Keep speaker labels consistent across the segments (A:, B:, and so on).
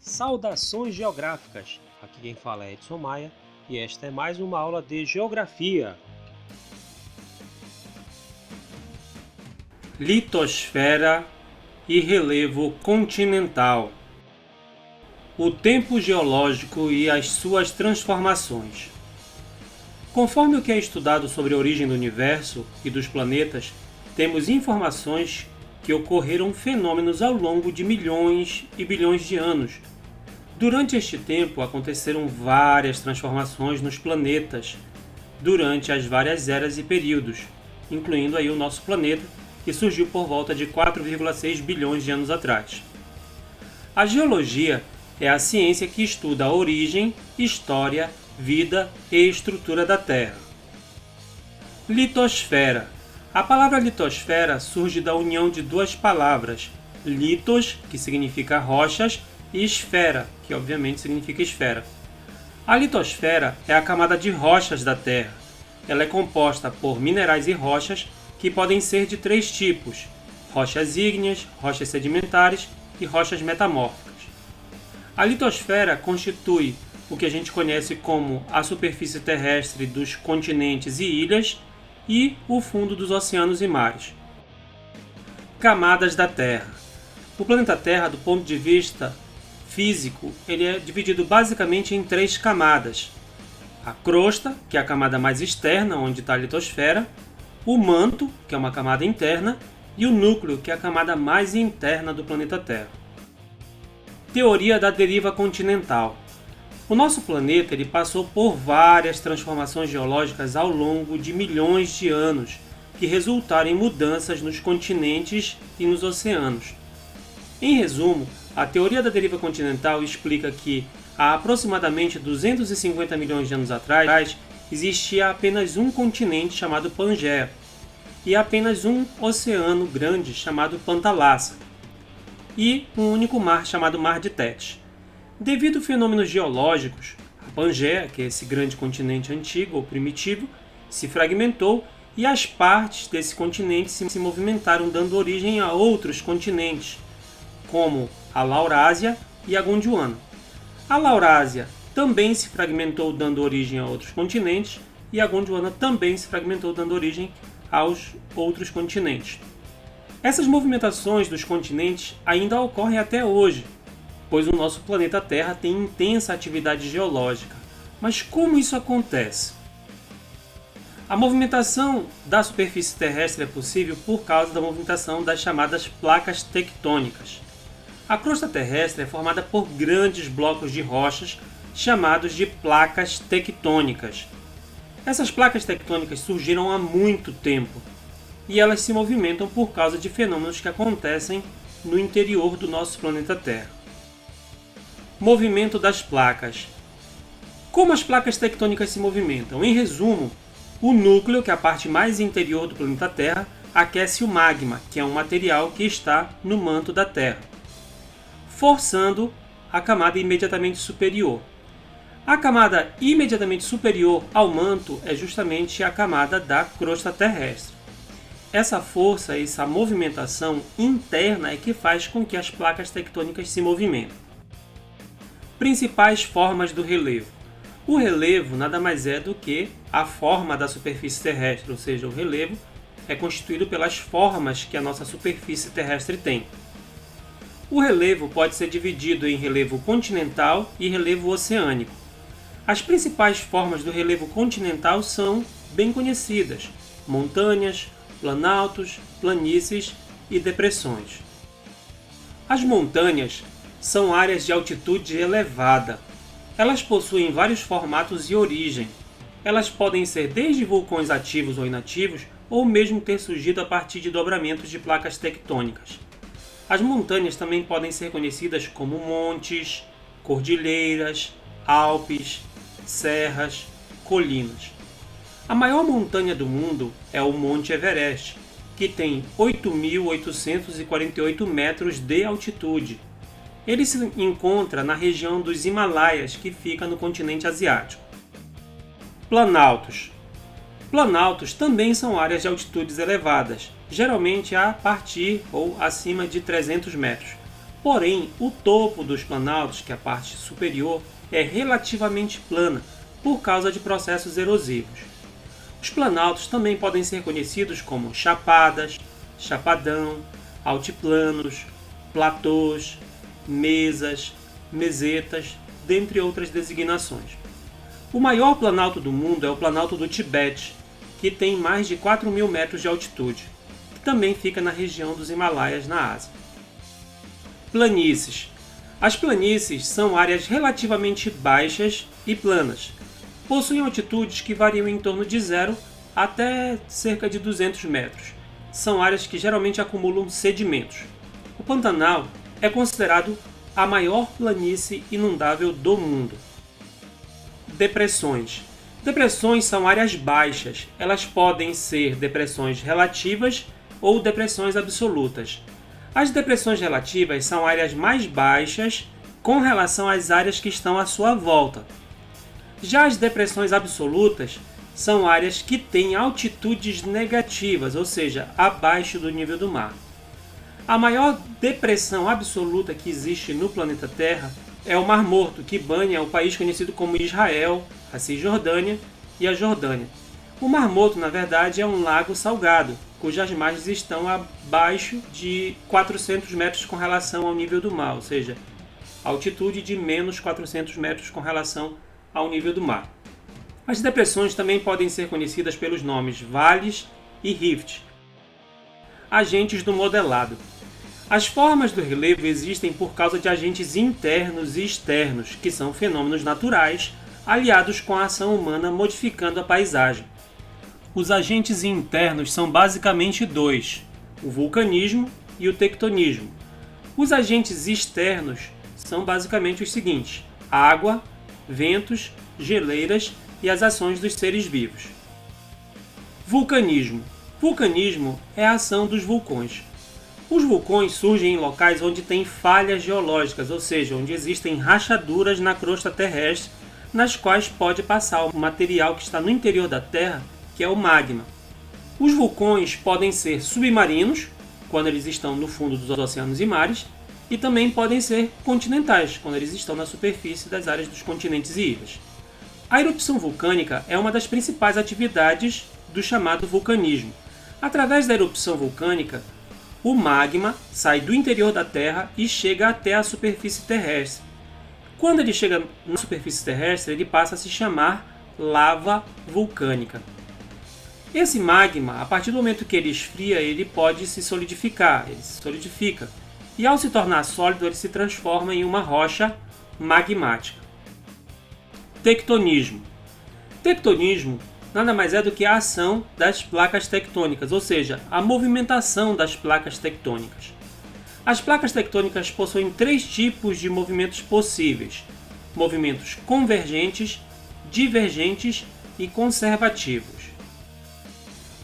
A: Saudações geográficas! Aqui quem fala é Edson Maia e esta é mais uma aula de Geografia. Litosfera e relevo continental. O tempo geológico e as suas transformações. Conforme o que é estudado sobre a origem do universo e dos planetas, temos informações que ocorreram fenômenos ao longo de milhões e bilhões de anos. Durante este tempo, aconteceram várias transformações nos planetas, durante as várias eras e períodos, incluindo aí o nosso planeta, que surgiu por volta de 4,6 bilhões de anos atrás. A geologia é a ciência que estuda a origem, história, vida e estrutura da Terra. Litosfera. A palavra litosfera surge da união de duas palavras, litos, que significa rochas, e esfera, que obviamente significa esfera. A litosfera é a camada de rochas da Terra. Ela é composta por minerais e rochas que podem ser de três tipos: rochas ígneas, rochas sedimentares e rochas metamórficas. A litosfera constitui o que a gente conhece como a superfície terrestre dos continentes e ilhas e o fundo dos oceanos e mares. Camadas da Terra. O planeta Terra, do ponto de vista físico, ele é dividido basicamente em três camadas: a crosta, que é a camada mais externa, onde está a litosfera, o manto, que é uma camada interna, e o núcleo, que é a camada mais interna do planeta Terra. Teoria da deriva continental. O nosso planeta ele passou por várias transformações geológicas ao longo de milhões de anos, que resultaram em mudanças nos continentes e nos oceanos. Em resumo, a teoria da deriva continental explica que, há aproximadamente 250 milhões de anos atrás, existia apenas um continente chamado Pangeia e apenas um oceano grande chamado Pantalassa e um único mar chamado Mar de Tete. Devido a fenômenos geológicos, a Pangeia, que é esse grande continente antigo ou primitivo, se fragmentou e as partes desse continente se movimentaram, dando origem a outros continentes, como a Laurásia e a Gondwana. A Laurásia também se fragmentou, dando origem a outros continentes, e a Gondwana também se fragmentou, dando origem aos outros continentes. Essas movimentações dos continentes ainda ocorrem até hoje, pois o nosso planeta Terra tem intensa atividade geológica. Mas como isso acontece? A movimentação da superfície terrestre é possível por causa da movimentação das chamadas placas tectônicas. A crosta terrestre é formada por grandes blocos de rochas chamados de placas tectônicas. Essas placas tectônicas surgiram há muito tempo e elas se movimentam por causa de fenômenos que acontecem no interior do nosso planeta Terra. Movimento das placas. Como as placas tectônicas se movimentam? Em resumo, o núcleo, que é a parte mais interior do planeta Terra, aquece o magma, que é um material que está no manto da Terra, forçando a camada imediatamente superior. A camada imediatamente superior ao manto é justamente a camada da crosta terrestre. Essa força, essa movimentação interna é que faz com que as placas tectônicas se movimentem. Principais formas do relevo. O relevo nada mais é do que a forma da superfície terrestre, ou seja, o relevo é constituído pelas formas que a nossa superfície terrestre tem. O relevo pode ser dividido em relevo continental e relevo oceânico. As principais formas do relevo continental são bem conhecidas: montanhas, planaltos, planícies e depressões. As montanhas são áreas de altitude elevada. Elas possuem vários formatos e origem. Elas podem ser desde vulcões ativos ou inativos, ou mesmo ter surgido a partir de dobramentos de placas tectônicas. As montanhas também podem ser conhecidas como montes, cordilheiras, Alpes, serras, colinas. A maior montanha do mundo é o Monte Everest, que tem 8.848 metros de altitude. Ele se encontra na região dos Himalaias, que fica no continente asiático. Planaltos. Planaltos também são áreas de altitudes elevadas, geralmente a partir ou acima de 300 metros. Porém, o topo dos planaltos, que é a parte superior, é relativamente plana por causa de processos erosivos. Os planaltos também podem ser conhecidos como chapadas, chapadão, altiplanos, platôs, mesas, mesetas, dentre outras designações. O maior planalto do mundo é o Planalto do Tibete, que tem mais de 4.000 metros de altitude, que também fica na região dos Himalaias, na Ásia. Planícies. As planícies são áreas relativamente baixas e planas. Possuem altitudes que variam em torno de 0 até cerca de 200 metros. São áreas que geralmente acumulam sedimentos. O Pantanal é considerado a maior planície inundável do mundo. Depressões. Depressões são áreas baixas. Elas podem ser depressões relativas ou depressões absolutas. As depressões relativas são áreas mais baixas com relação às áreas que estão à sua volta. Já as depressões absolutas são áreas que têm altitudes negativas, ou seja, abaixo do nível do mar. A maior depressão absoluta que existe no planeta Terra é o Mar Morto, que banha o país conhecido como Israel, a Cisjordânia e a Jordânia. O Mar Morto, na verdade, é um lago salgado, cujas margens estão abaixo de 400 metros com relação ao nível do mar, ou seja, altitude de menos 400 metros com relação ao nível do mar. As depressões também podem ser conhecidas pelos nomes vales e rifts. Agentes do modelado. As formas do relevo existem por causa de agentes internos e externos, que são fenômenos naturais, aliados com a ação humana modificando a paisagem. Os agentes internos são basicamente dois, o vulcanismo e o tectonismo. Os agentes externos são basicamente os seguintes: água, ventos, geleiras e as ações dos seres vivos. Vulcanismo. Vulcanismo é a ação dos vulcões. Os vulcões surgem em locais onde tem falhas geológicas, ou seja, onde existem rachaduras na crosta terrestre, nas quais pode passar o material que está no interior da Terra, que é o magma. Os vulcões podem ser submarinos, quando eles estão no fundo dos oceanos e mares, e também podem ser continentais, quando eles estão na superfície das áreas dos continentes e ilhas. A erupção vulcânica é uma das principais atividades do chamado vulcanismo. Através da erupção vulcânica, o magma sai do interior da Terra e chega até a superfície terrestre. Quando ele chega na superfície terrestre, ele passa a se chamar lava vulcânica. Esse magma, a partir do momento que ele esfria, ele pode se solidificar, ele se solidifica. E ao se tornar sólido, ele se transforma em uma rocha magmática. Tectonismo. Tectonismo nada mais é do que a ação das placas tectônicas, ou seja, a movimentação das placas tectônicas. As placas tectônicas possuem três tipos de movimentos possíveis: movimentos convergentes, divergentes e conservativos.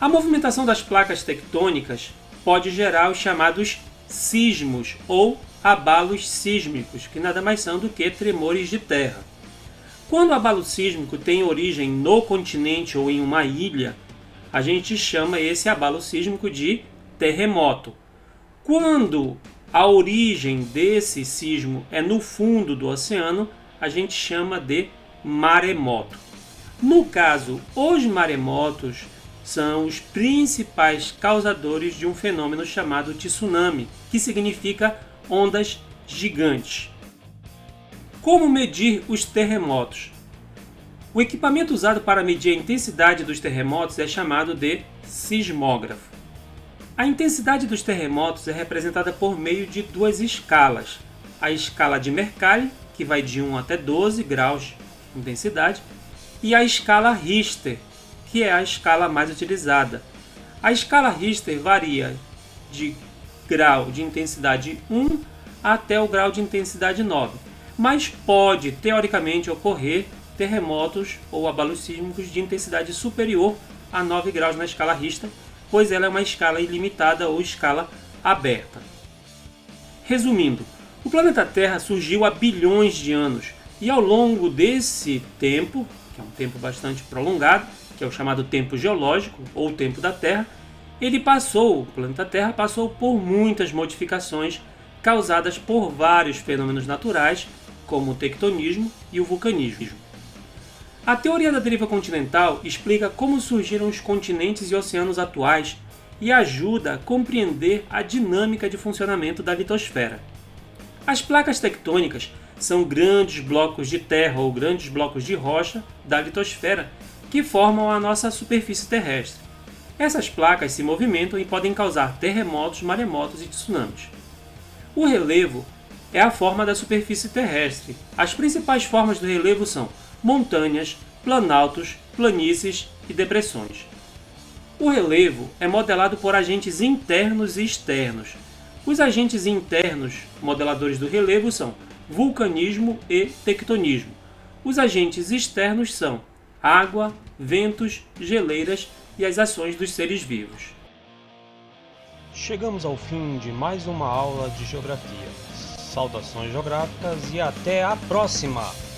A: A movimentação das placas tectônicas pode gerar os chamados sismos ou abalos sísmicos, que nada mais são do que tremores de terra. Quando o abalo sísmico tem origem no continente ou em uma ilha, a gente chama esse abalo sísmico de terremoto. Quando a origem desse sismo é no fundo do oceano, a gente chama de maremoto. No caso, os maremotos são os principais causadores de um fenômeno chamado tsunami, que significa ondas gigantes. Como medir os terremotos? O equipamento usado para medir a intensidade dos terremotos é chamado de sismógrafo. A intensidade dos terremotos é representada por meio de duas escalas: a escala de Mercalli, que vai de 1 até 12 graus de intensidade, e a escala Richter, que é a escala mais utilizada. A escala Richter varia de grau de intensidade 1 até o grau de intensidade 9, mas pode, teoricamente, ocorrer terremotos ou abalos sísmicos de intensidade superior a 9 graus na escala Richter, pois ela é uma escala ilimitada ou escala aberta. Resumindo, o planeta Terra surgiu há bilhões de anos e ao longo desse tempo, que é um tempo bastante prolongado, que é o chamado tempo geológico ou tempo da Terra, o planeta Terra passou por muitas modificações causadas por vários fenômenos naturais, como o tectonismo e o vulcanismo. A teoria da deriva continental explica como surgiram os continentes e oceanos atuais e ajuda a compreender a dinâmica de funcionamento da litosfera. As placas tectônicas são grandes blocos de terra ou grandes blocos de rocha da litosfera que formam a nossa superfície terrestre. Essas placas se movimentam e podem causar terremotos, maremotos e tsunamis. O relevo é a forma da superfície terrestre. As principais formas do relevo são montanhas, planaltos, planícies e depressões. O relevo é modelado por agentes internos e externos. Os agentes internos modeladores do relevo são vulcanismo e tectonismo. Os agentes externos são água, ventos, geleiras e as ações dos seres vivos. Chegamos ao fim de mais uma aula de geografia. Saudações geográficas e até a próxima!